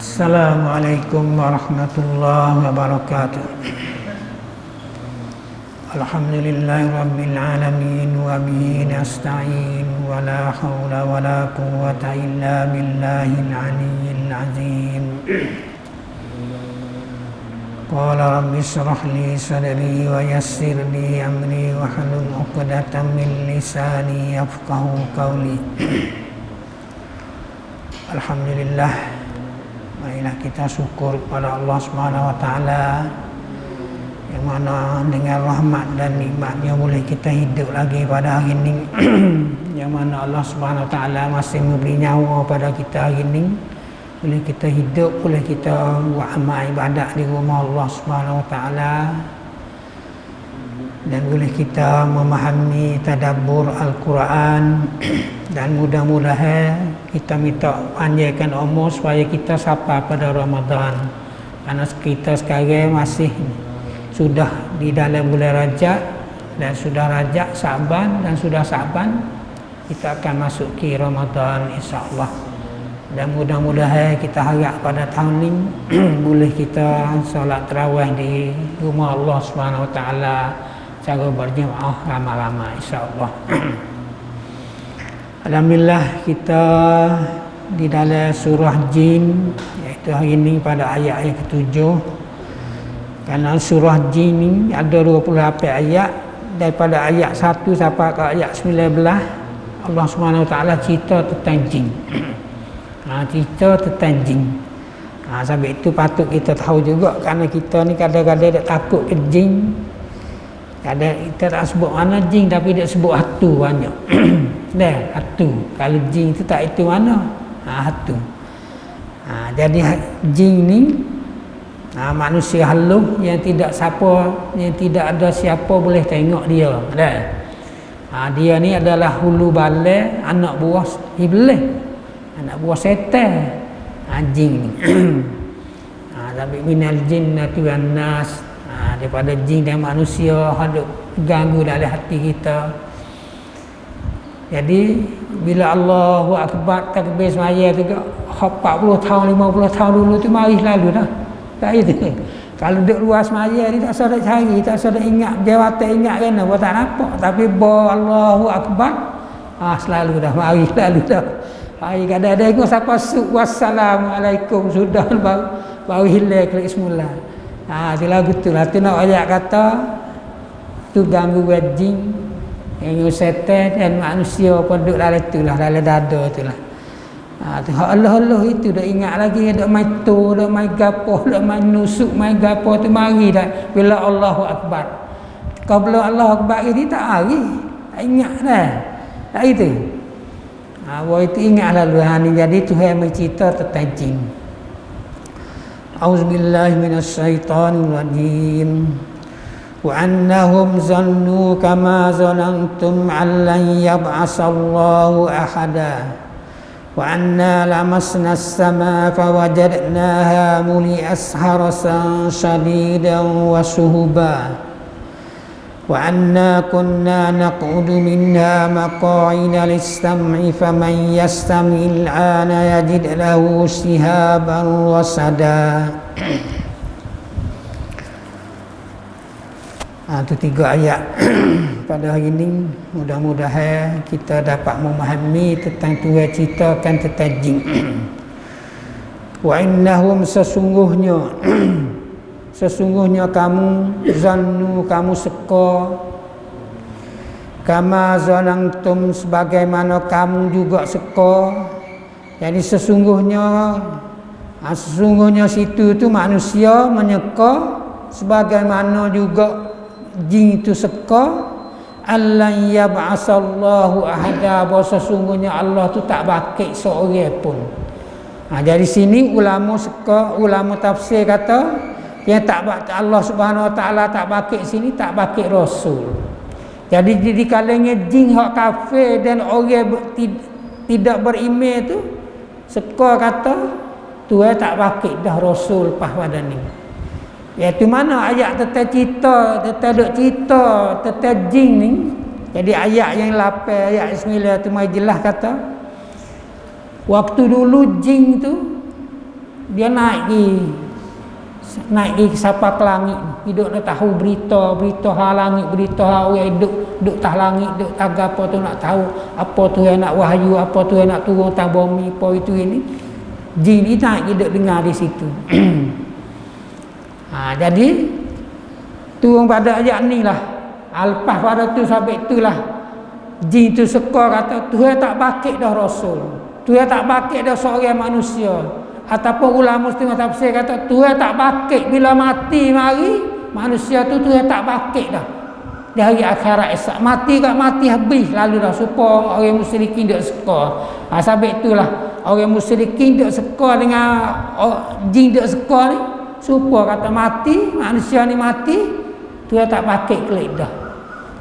Assalamualaikum warahmatullahi wabarakatuh. Alhamdulillahirabbil alamin wa bihi nasta'in wa la haula wa la quwwata illa billahil aliyyil azim. Qala rabbi shrah li sadri wa yassir li amri wa hlul 'uqdatam min lisani yafqahu qawli. Alhamdulillah, marilah kita syukur kepada Allah Subhanahu wa taala yang mana dengan rahmat dan nikmatnya boleh kita hidup lagi pada hari ini. Yang mana Allah Subhanahu wa taala masih memberi nyawa pada kita hari ini, boleh kita hidup, boleh kita buat amal ibadat di rumah Allah Subhanahu wa taala, dan boleh kita memahami tadabbur Al-Quran. Dan mudah-mudahan kita minta panjangkan umur supaya kita sampai pada Ramadan, karena kita sekarang masih sudah di dalam bulan Rajab, dan sudah Rajab, Sa'ban, dan sudah Sa'ban kita akan masuk ke Ramadan insya-Allah. Dan mudah-mudahan kita harap pada tahun ini boleh kita solat tarawih di rumah Allah Subhanahu wa taala secara berjemaah ramai-ramai insya-Allah. Alhamdulillah, kita di dalam surah Jin, iaitu hari ini pada ayat ke-7. Kerana surah Jin ini ada 28 ayat, daripada ayat 1 sampai ke ayat 19 Allah Subhanahu wa taala cerita tentang jin. Cerita tentang jin. Sebab itu patut kita tahu juga, kerana kita ni kadang-kadang takut ke jin. Kadang kita tak sebut mana jin, tapi dia sebut hantu banyak. Dah, hantu. Kalau jin itu tak itu mana? Hantu. Jadi jin ni manusia halus yang tidak ada siapa boleh tengok dia. Dah. Dia ni adalah hulu balai, anak buah iblis, anak buah setan. Jin ni. Tapi minal jinnati wan nas, daripada jin dan manusia hendak ganggu dalam hati kita. Jadi bila Allahu Akbar takbir semaya tu 40 tahun 50 tahun dulu tu mari selalu dah. Tak itu. Kalau duduk luar semaya ni tak sedar cari, tak sedar ingat jawatan, ingat kan apa tak nampak, tapi Allahu Akbar selalu dah, mari selalu dah. Hari kadang-kadang ikut siapa suk wassalamualaikum sudah baru hilang klik semula. Tu lagu tu lah. Tu nak ayat kata tu ganggu jin, yang setan dan manusia pun duduk dalam tu lah, dalam dada tu lah. Tu Allah itu dah ingat lagi, dah main tu, dah main gapo, dah main nusuk, main gapo tu mari dah bila Allahu Akbar. Kau bila Allahu Akbar ini tak hari, tak ingat dah. Tak itu. Bahawa itu ingat lalu ni. Jadi Tuhan mencerita tentang jin. Auzubillahi minasyaitonir rajim. Wa annahum zannu kama zanantum an lan yab'asallahu ahada. Wa anna lamasna as-samaa fawajadnaha muli'at harasan shadidan wa suhuba. Wa anna kunna naq'udu minha maq'ida lis-sam'i faman yastami'il 'ana yajid lahu shihaban rasada. Itu 3 ayat pada hari ini. Mudah-mudahan kita dapat memahami tentang Tuhan ceritakan tentang jin. Wa innahum sesungguhnya kamu zannu, kamu seka, kama zanantum, sebagaimana kamu juga seka. Jadi sesungguhnya Sesungguhnya situ tu manusia menyeka sebagaimana juga jin itu seka allan yab'asallahu ahada, bahawa sesungguhnya Allah tu tak bakit seorang pun. Dari sini ulama tafsir kata yang tak Allah Subhanahu Wa Taala tak bakit sini, tak bakit Rasul. Jadi di kalangan jin hak kafir dan orang tidak beriman tu seka kata Tuhan tak bakit dah Rasul pas pada ni. Iaitu mana ayat tentang cerita, tentang jin ni. Jadi ayat yang 8, ayat 9 tu mai jelas kata waktu dulu jin tu dia naik ke sapa ke langit, hidup nak tahu berita hal langit, berita hal orang duk tah langit, duk taga apa tu nak tahu, apa tu yang nak wahyu, apa tu yang nak turun tang bumi, apa itu ini. Jin ni naik duk dengar di situ. Jadi turun pada ayat ni lah. Lepas pada tu sampai itulah jin tu seka kata Tuhan tak bakit dah Rasul, Tuhan tak bakit dah seorang manusia. Ataupun ulama setengah tafsir kata Tuhan tak bakit bila mati mari manusia tu Tuhan tak bakit dah di hari akhirat esok. Mati habis lalu dah, supaya orang musyrikin duk seka. Sampai itulah orang musyrikin duk seka dengan jin duk seka ni, supaya kata mati manusia ni mati Tuhan tak bakit kelik dah.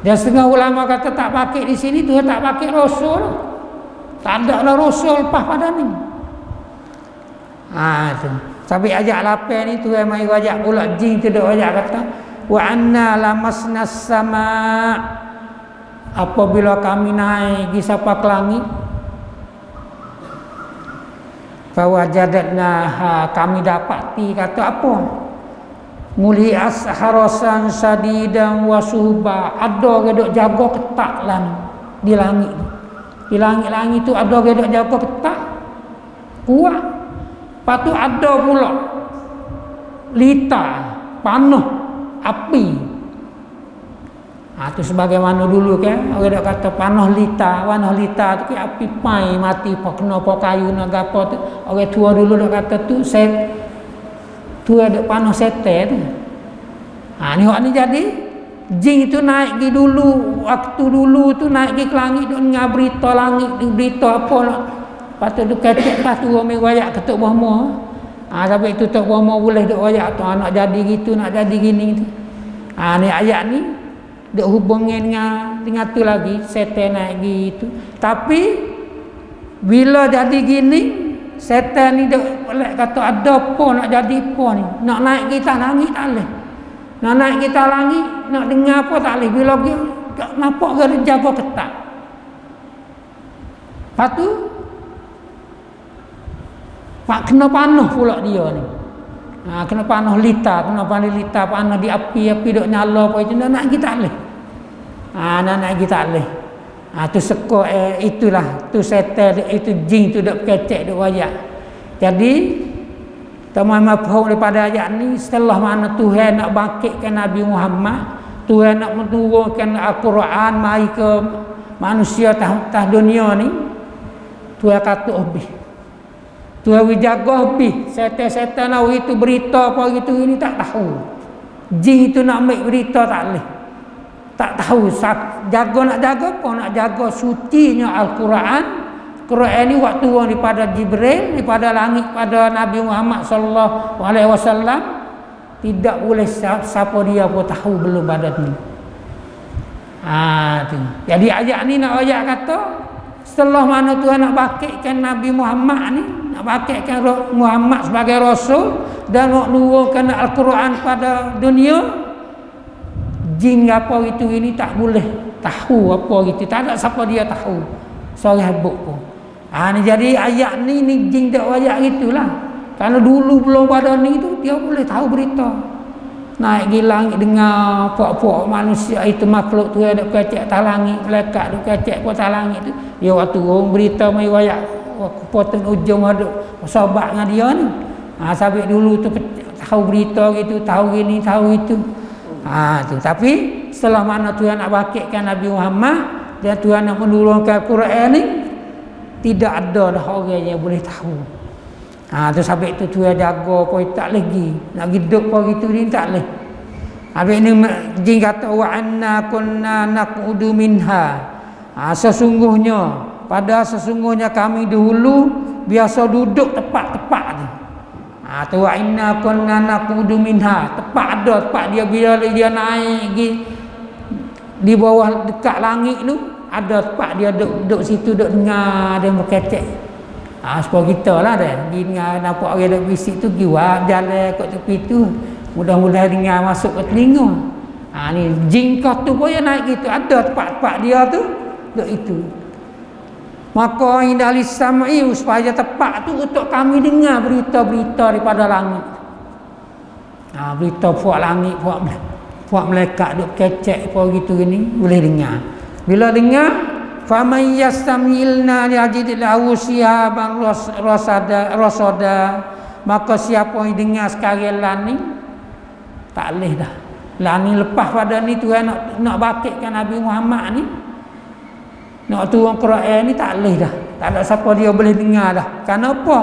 Dan setengah ulama kata tak bakit di sini Tuhan tak bakit Rasul, tak ada lah Rasul lepas pada ni. Tu. Sampai ajak lapar ni Tuhan mai ajak pula jin tu dak ajak kata wa anna lamasnas sama, apabila kami naik di sapa ke langit fawajadna kami dapati kata apa mulias harasan sadidan wa suhba, ada gedok jaga ketat lah di langit. Di langit-langit tu ada gedok jaga ketat kuat. Lepas tu ada pula lita, panah, api. Tu sebagaimana dulu kan orang dak kata panah lita tu ke api pai mati pak kena pak kayu nak gapo tu. Orang tua dulu dak kata tu tu ada panah setan tu. Ni hak ni jadi jin itu naik gi dulu, waktu dulu tu naik gi ke langit duk dengar berita langit, berita apa nak. Lepas tu duk kecek pas tu orang wayak ketuk bohmo. Sampai tu tok bohmo boleh duk wayak tu nak jadi gitu, nak jadi gini tu. Ni ayat ni duk hubungin dengan tu lagi setan naik gitu. Tapi bila jadi gini setan ni duk boleh kata ada apa nak jadi apa ni, nak naik kita langit tak boleh, nak naik kita langit nak dengar apa tak boleh. Bila nampak dia jaga ketat. Lepas tu pak kena panah pula dia ni. Kena panah lita, panah di api duk nyala apa itu nak kita boleh. Nak kita boleh. Tu seko itulah tu setan itu jin tu duk kecek duk wayak. Jadi teman mafhum daripada ayat ni, setelah mana Tuhan nak bangkitkan Nabi Muhammad, Tuhan nak menurunkan Al-Quran mai ke manusia tah dunia ni, Tuhan kata habis. Tuhan jaga habis. Setan-setan tahu itu berita apa gitu ini tak tahu. Jin itu nak ambil berita tak boleh. Tak tahu jaga nak jaga apa, nak jaga sucinya Al-Quran. Quran ni waktu turun daripada Jibril, daripada langit pada Nabi Muhammad sallallahu alaihi wasallam, tidak boleh siapa dia pun tahu belum pada ni. Tu. Jadi ayat ni nak ayat kata setelah mana Tuhan nak bangkitkan Nabi Muhammad ni, nak bangkitkan Muhammad sebagai Rasul dan nak nurunkan Al-Quran pada dunia, jin apa itu ini tak boleh tahu apa gitu, tak ada siapa dia tahu seorang habuk pun. Ni jadi ayat ni jin dak ayat gitulah. Kalau dulu belum pada ni tu dia boleh tahu berita. Naik di langit dengar puak-puak manusia itu makhluk tu ada kecek atas langit, malaikat tu kecek atas langit tu. Dia waktu orang berita mai wayak potong ujung ada sahabat dengan dia ni. Sampai dulu tu tahu berita gitu, tahu gini, tahu itu. Tu tapi setelah mana Tuhan nak bangkitkan Nabi Muhammad dan Tuhan nak menurunkan Al-Quran ni, tidak ada dah orang yang boleh tahu. Tu sampai tu jaga apa tak lagi. Nak hidup apa gitu ni tak leh. Habis ni jin kata wa anna kunna naqudu minha. Sesungguhnya kami dahulu biasa duduk tepat-tepat tu. Tu wa inna kunna naqudu minha. Tempat dia bila dia naik di bawah dekat langit tu ada tempat dia duduk situ duduk dengar dia berkecek. Supaya kita lah dah dengar nampak orang duduk bisik tu giwak jalan kat tepi tu mudah-mudahan dengar masuk ke telinga. Ni jin kau tu pun naik gitu ada tempat-tempat dia tu duduk itu. Maka indali sam'i supaya tepat tu untuk kami dengar berita-berita daripada langit. Berita puak langit puak malaikat duk kecek apa gitu ni boleh dengar. Bila dengar faman yastamilna yajid lahu sihaban rasada, maka siapa yang dengar sekarang lah ni tak boleh dah. Lah ni lepas pada ni Tuhan nak bakitkan Nabi Muhammad ni, nak turun Quran ni tak boleh dah. Tak ada siapa dia boleh dengar dah. Kenapa?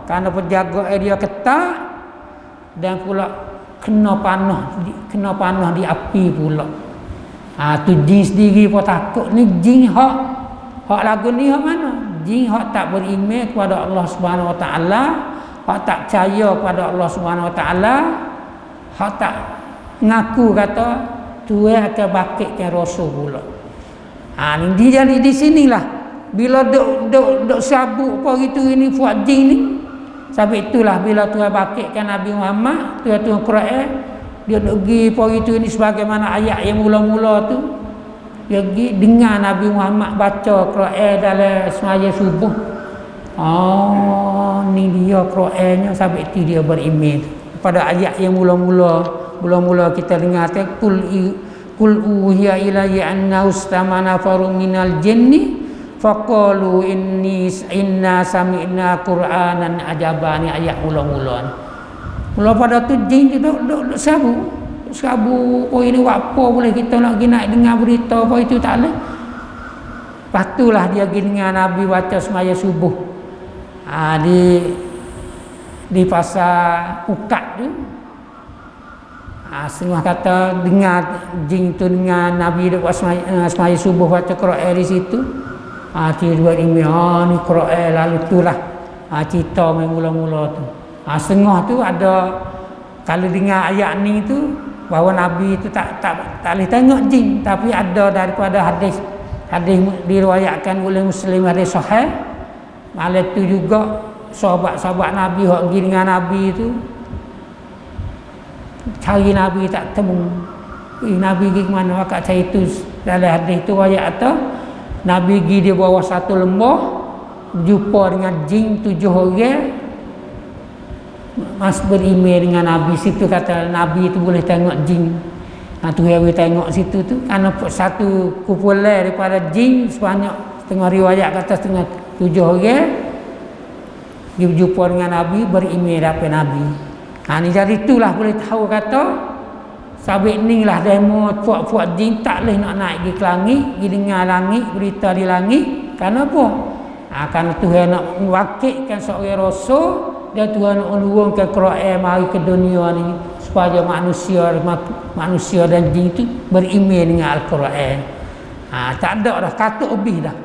Kerana penjagaan dia ketat dan pula kena panah di api pula. Tu jin sendiri pun takut ni. Jin hak lagu ni hak mana? Jin hak tak beriman kepada Allah Subhanahu Wa Taala, hak tak percaya kepada Allah Subhanahu Wa Taala, hak tak ngaku kata Tuhan akan bakitkan Rasul pula. Ni dia jadi di sinilah bila duk sabuk apa gitu ini buat jin ni. Sebab itulah bila Tuhan bakitkan Nabi Muhammad, Tuhan Quran, dia pergi apa gitu ini sebagaimana ayat yang mula-mula tu. Dia pergi dengar Nabi Muhammad baca Quran dalam semaya subuh. Ni dia Qurannya sampai itu dia beriman. Pada ayat yang mula-mula kita dengar kul uhiya ilayya anna ustamana faru minal jinni faqalu inna sami'na qur'anan ajabani. Ayat mula-mula mula pada tu jin tu duk sabu ini apa boleh kita nak pergi naik dengar berita apa itu tak boleh. Lepas itulah dia pergi dengar Nabi baca semaya subuh di pasar Ukat tu. Setengah kata dengar jin tu dengar Nabi duk semaya subuh baca Quran di situ. Dia buat email ni Quran lalu itulah cerita mula-mula tu. Setengah tu ada kalau dengar ayat ni tu bahawa Nabi itu tak boleh tengok jin, tapi ada daripada hadis diriwayatkan oleh Muslim, hadis sahih. Malah tu juga sahabat-sahabat Nabi hak pergi dengan Nabi itu cari Nabi tak temu. Nabi pergi ke mana? Maka saya itu dalam hadis tu ayat atau Nabi pergi di bawah satu lembah jumpa dengan jin 7 orang mas beriman dengan Nabi. Situ kata Nabi itu boleh tengok jin. Tu yang boleh tengok situ tu kerana satu kumpulan daripada jin sebanyak setengah riwayat kata setengah 7 orang dia berjumpa dengan Nabi beriman dapat Nabi. Ni jadi itulah boleh tahu kata sabit ni lah demo puak-puak jin tak boleh nak naik ke langit, pergi dengar langit, berita di langit. Kenapa? Kerana Tuhan nak mewakilkan seorang rasul dan Tuhan nak menurunkan Quran mari ke dunia ni supaya manusia dan jin itu beriman dengan Al-Quran. Tak ada dah kata lebih dah.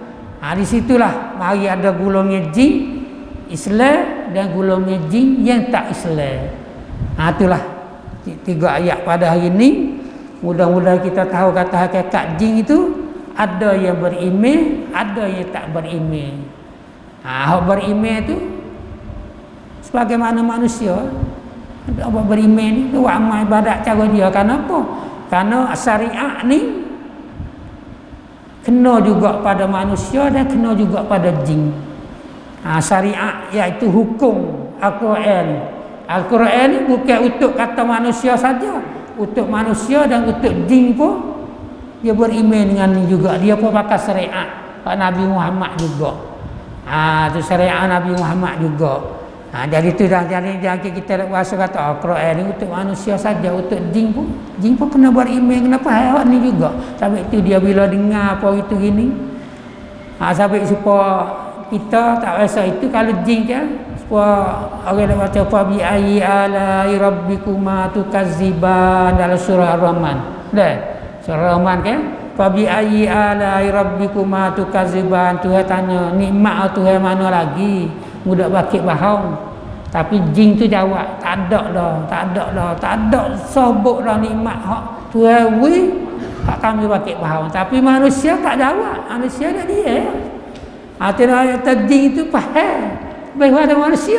Di situlah mari ada golongan jin Islam dan golongan jin yang tak Islam. Itulah 3 ayat pada hari ini. Mudah-mudahan kita tahu kata hakikat jin itu ada yang beriman, ada yang tak beriman. Hak beriman tu sebagaimana manusia apa beriman ni buat amal ibadat cara dia. Kenapa? Kerana syariat ni kena juga pada manusia dan kena juga pada jin. Syariat iaitu hukum Al-Quran. Al-Quran ni bukan untuk kata manusia saja, untuk manusia dan untuk jin pun dia beriman dengan ni juga. Dia pun pakai syariat Nabi Muhammad juga. Tu syariat Nabi Muhammad juga. Jadi tu dah jadi kita bahasa kata Al-Quran ni untuk manusia saja, untuk jin pun kena beriman. Kenapa hal ni juga? Sampai itu dia bila dengar apa itu gini. Sampai supaya kita tak rasa itu kalau jin kan orang dah baca fa bi ayyi ala rabbikuma tukazziban dalam surah Ar-Rahman. Dah. Surah Ar-Rahman kan? Fa bi ayyi ala rabbikuma tukazziban. Tuhan tanya, nikmat Tuhan mana lagi? Mudah bakit bahang. Tapi jin tu jawab, tak ada sobok dah nikmat hak Tuhan hak kami bakit bahang. Tapi manusia tak jawab. Manusia dah dia. Artinya ayat jin itu faham bahawa ada manusia.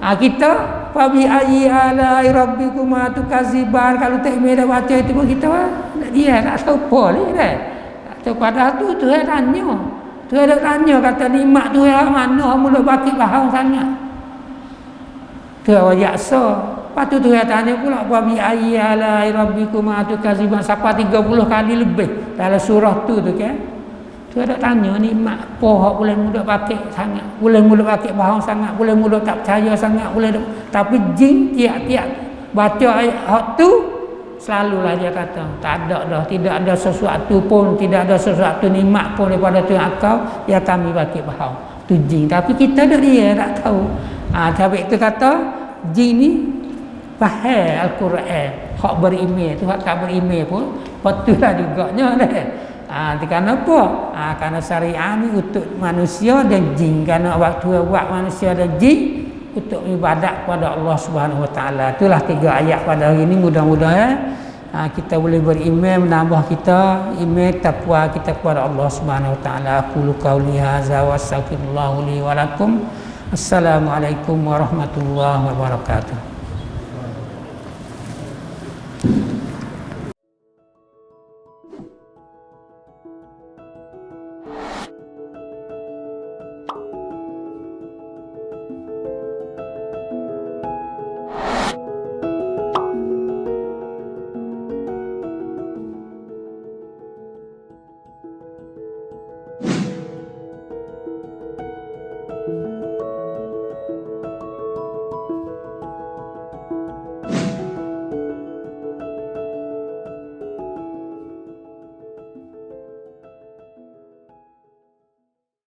Kita fa bi ayyi ala rabbikuma tukaziban, kalau tak dah baca itu pun kita tak dia tak tahu apa ni dah. Tak pada tu Tuhan tanya. Tuhan dah tanya kata nikmat Tuhan mana mula bakit bahang sangat. Tuhan yaksa. Lepas tu Tuhan tanya pula fa bi ayyi ala rabbikuma tukaziban sampai 30 kali lebih dalam surah tu kan. Tuhan dah tanya nikmat apa hak boleh mudah pakai sangat, boleh mudah pakai bahang sangat, boleh mudah tak percaya sangat, boleh. Tapi jin tiap-tiap baca ayat hak tu selalulah dia kata tak ada dah, tidak ada sesuatu pun, tidak ada sesuatu nikmat pun daripada Tuhan kau yang kami pakai bahang. Tu jin. Tapi kita dah dia tak tahu. Tapi itu kata jin ni faham Al-Quran, hak beriman tu, hak tak beriman pun patutlah juganya dah. Kerana apa? Kerana syariat ni untuk manusia dan jin. Kerana waktu buat manusia dan jin untuk ibadat kepada Allah Subhanahu Wa Taala. Itulah 3 ayat pada hari ini. Mudah-mudahan kita boleh beriman, menambah kita iman takwa kita kepada Allah Subhanahu Wa Taala. Aqulu qauli hadza wa astaghfirullah li wa lakum. Assalamualaikum warahmatullahi wabarakatuh.